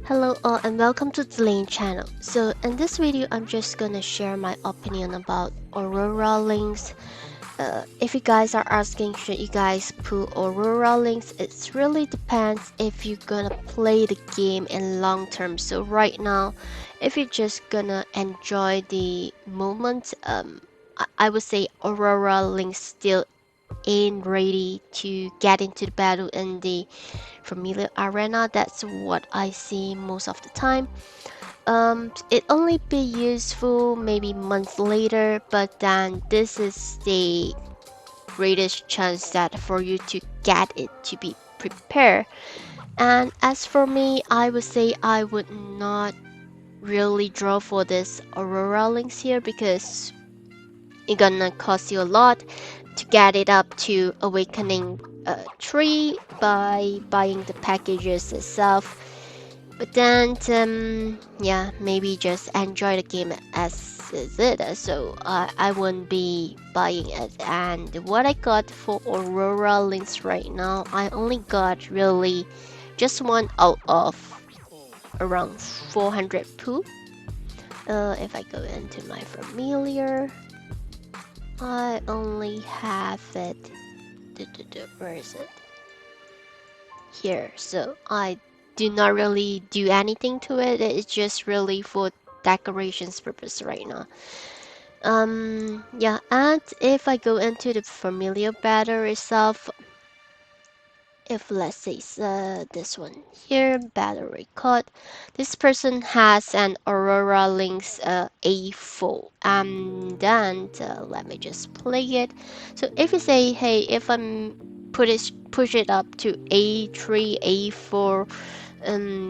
Hello all and welcome to the Lane channel. So in this video I'm just gonna share my opinion about Aurora Links. If you guys are asking should you guys pull Aurora Links, it really depends if you're gonna play the game in long term. So right now, if you're just gonna enjoy the moment, I would say Aurora Links still ain't ready to get into the battle in the familiar arena. That's what I see most of the time. It only be useful maybe months later, but then this is the greatest chance that for you to get it to be prepared. And as for me, I would say I would not really draw for this Aurora Links here because it's gonna cost you a lot to get it up to Awakening 3 by buying the packages itself. But then, yeah, maybe just enjoy the game as is it. So I won't be buying it. And what I got for Aurora Links right now, I only got really just one out of around 400 poo. If I go into my familiar, I only have it. Where is it? Here. So I do not really do anything to it. It's just really for decorations purpose right now. Yeah, and if I go into the familiar battle itself, if let's say this one here, battle record, this person has an Aurora Links A4, and then let me just play it. So if you say, hey, if I'm push it up to A3, A4,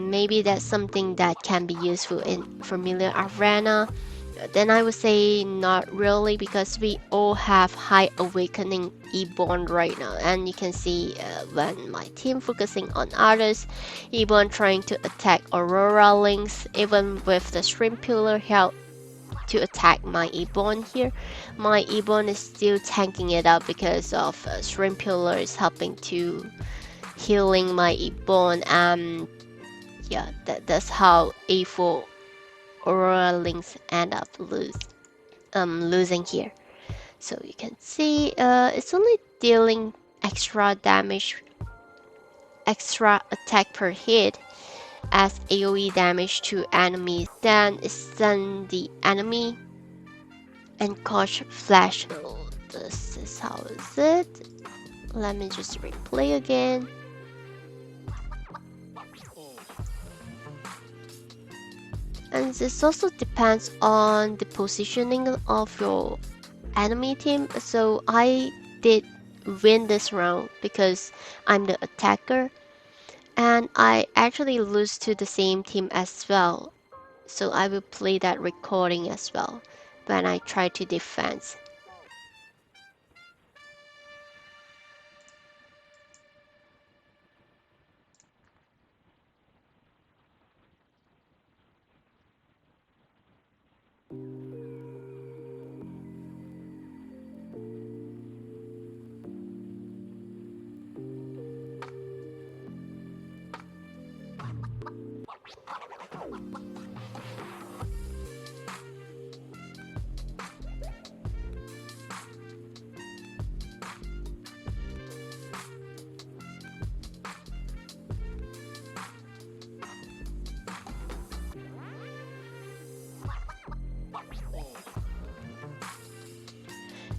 maybe that's something that can be useful in familiar arena. Then I would say not really because we all have high awakening E-Bond right now, and you can see when my team focusing on others, E-Bond trying to attack Aurora Links, even with the Shrimp Pillar help to attack my E-Bond here. My E-Bond is still tanking it up because of Shrimp Pillar is helping to healing my E-Bond, and yeah, that's how A4 Aurora Links end up losing here. So you can see it's only dealing extra damage, extra attack per hit as AoE damage to enemies. Then stun the enemy and cause flash. So this is how is it. Let me just replay again. And this also depends on the positioning of your enemy team. So I did win this round because I'm the attacker, and I actually lose to the same team as well. So I will play that recording as well when I try to defend.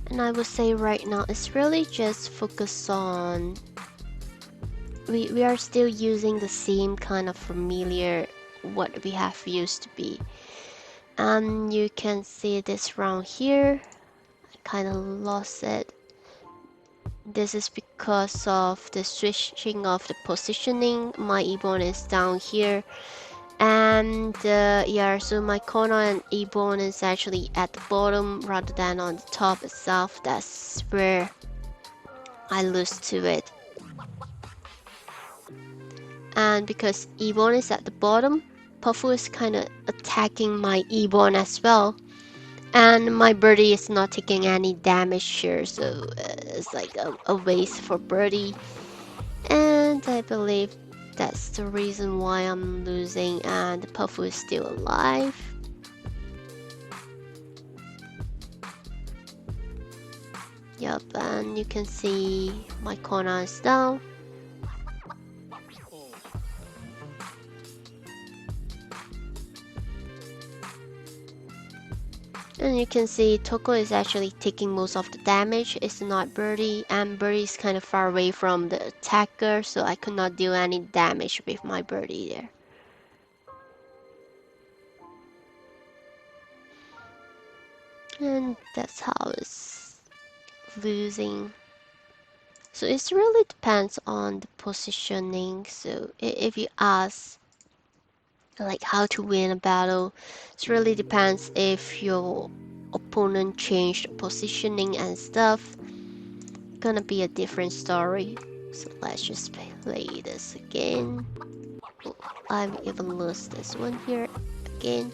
And I would say right now it's really just focus on we are still using the same kind of familiar what we have used to be. And you can see this round here, I kind of lost it. This is because of the switching of the positioning. My E-Bone is down here, and yeah, so my Kona and E-Bone is actually at the bottom rather than on the top itself. That's where I lose to it. And because E-Bone is at the bottom, Puffle is kind of attacking my E-Bone as well. And my birdie is not taking any damage here, so it's like a waste for birdie. And I believe that's the reason why I'm losing, and the Puffo is still alive. Yup, and you can see my Kona is down. And you can see Toko is actually taking most of the damage. It's not Birdie, and Birdie is kind of far away from the attacker, so I could not do any damage with my Birdie there. And that's how it's losing. So it really depends on the positioning. So if you ask like how to win a battle, it really depends if your opponent changed positioning and stuff. Gonna be a different story. So let's just play this again. Oh, I've even lost this one here again.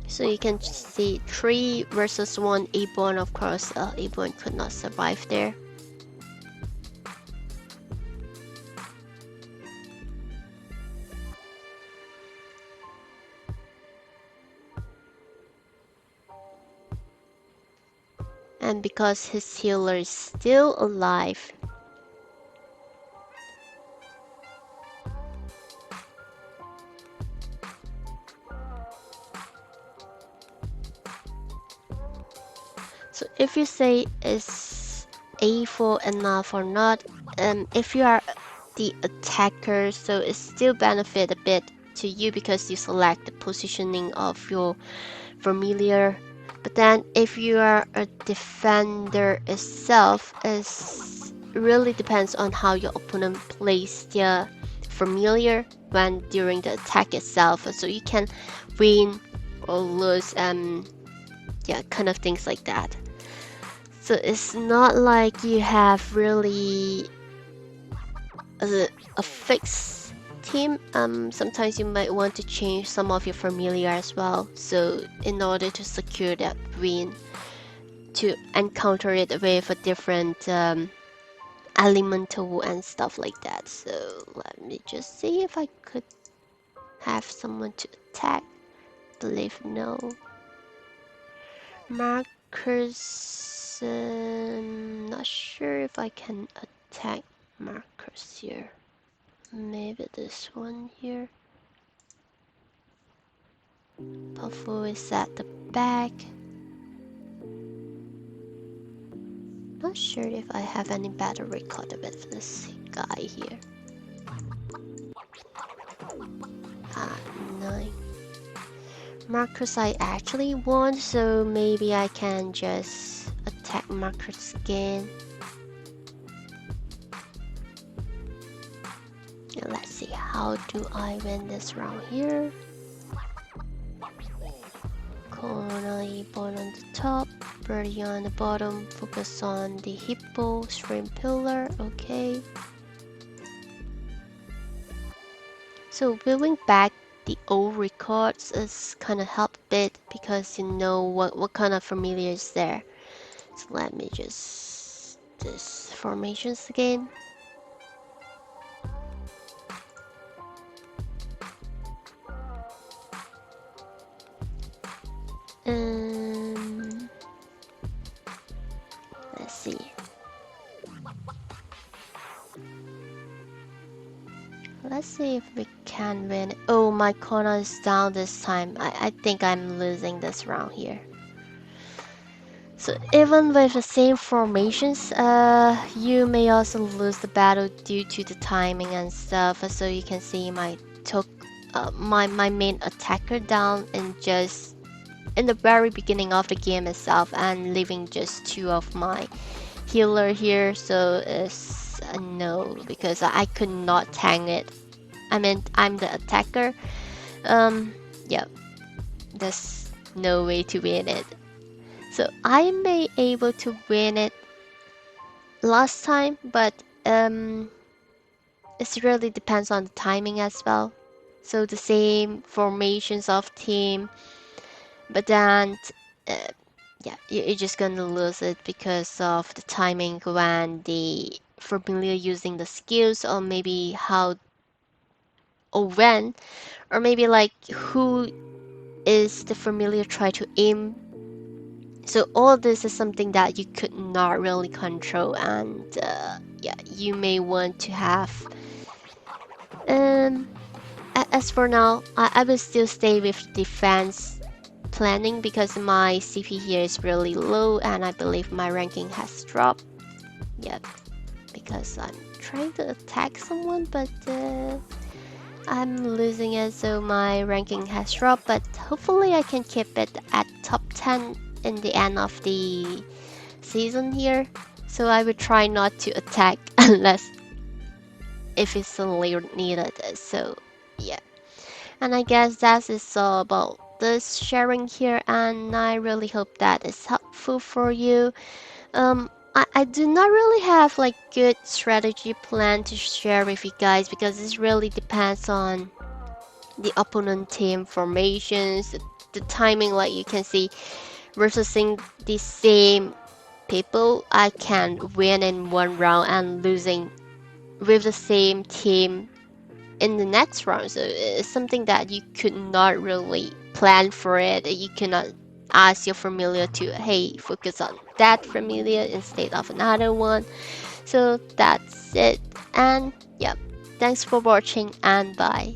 So you can see 3 versus 1 Aborn. Of course, Aborn could not survive there. And because his healer is still alive, so if you say is A4 enough or not, if you are the attacker, so it still benefit a bit to you because you select the positioning of your familiar. But then if you are a defender itself, it really depends on how your opponent plays their familiar when during the attack itself, so you can win or lose, yeah, kind of things like that. So it's not like you have really a fixed team. Sometimes you might want to change some of your familiar as well, so in order to secure that win, to encounter it with a different elemental and stuff like that. So let me just see if I could have someone to attack. Believe no. Marcus, not sure if I can attack Marcus here. Maybe this one here. Puffo is at the back. Not sure if I have any battle record with this guy here. Ah, 9. Marcus I actually won, so maybe I can just attack Marcus again. Let's see, how do I win this round here? Kuni born on the top, Birdie on the bottom, focus on the hippo, stream pillar, okay. So viewing back the old records is kind of help a bit because you know what kind of familiar is there. So let me just this formations again. Let's see. Let's see if we can win. Oh, my corner is down this time. I think I'm losing this round here. So even with the same formations, you may also lose the battle due to the timing and stuff. So you can see my took my main attacker down in the very beginning of the game itself, and leaving just 2 of my healer here. So it's a no because I could not tank it. I mean, I'm the attacker. Yeah, there's no way to win it. So I may able to win it last time, but it really depends on the timing as well. So the same formations of team, but then uh, yeah, you're just gonna lose it because of the timing when the familiar using the skills, or maybe how or when, or maybe like who is the familiar try to aim. So all this is something that you could not really control, and yeah, you may want to have. Um, as for now, I will still stay with defense planning because my CP here is really low, and I believe my ranking has dropped. Yep, because I'm trying to attack someone, but I'm losing it, so my ranking has dropped. But hopefully, I can keep it at top 10 in the end of the season here. So I would try not to attack unless if it's suddenly needed. So yeah, and I guess that is all about this sharing here, and I really hope that is helpful for you. I do not really have like good strategy plan to share with you guys because this really depends on the opponent team formations, the timing. Like you can see, versus the same people, I can win in one round and losing with the same team in the next round. So it's something that you could not really plan for it. You cannot ask your familiar to, hey, focus on that familiar instead of another one. So that's it. And yeah, thanks for watching and bye.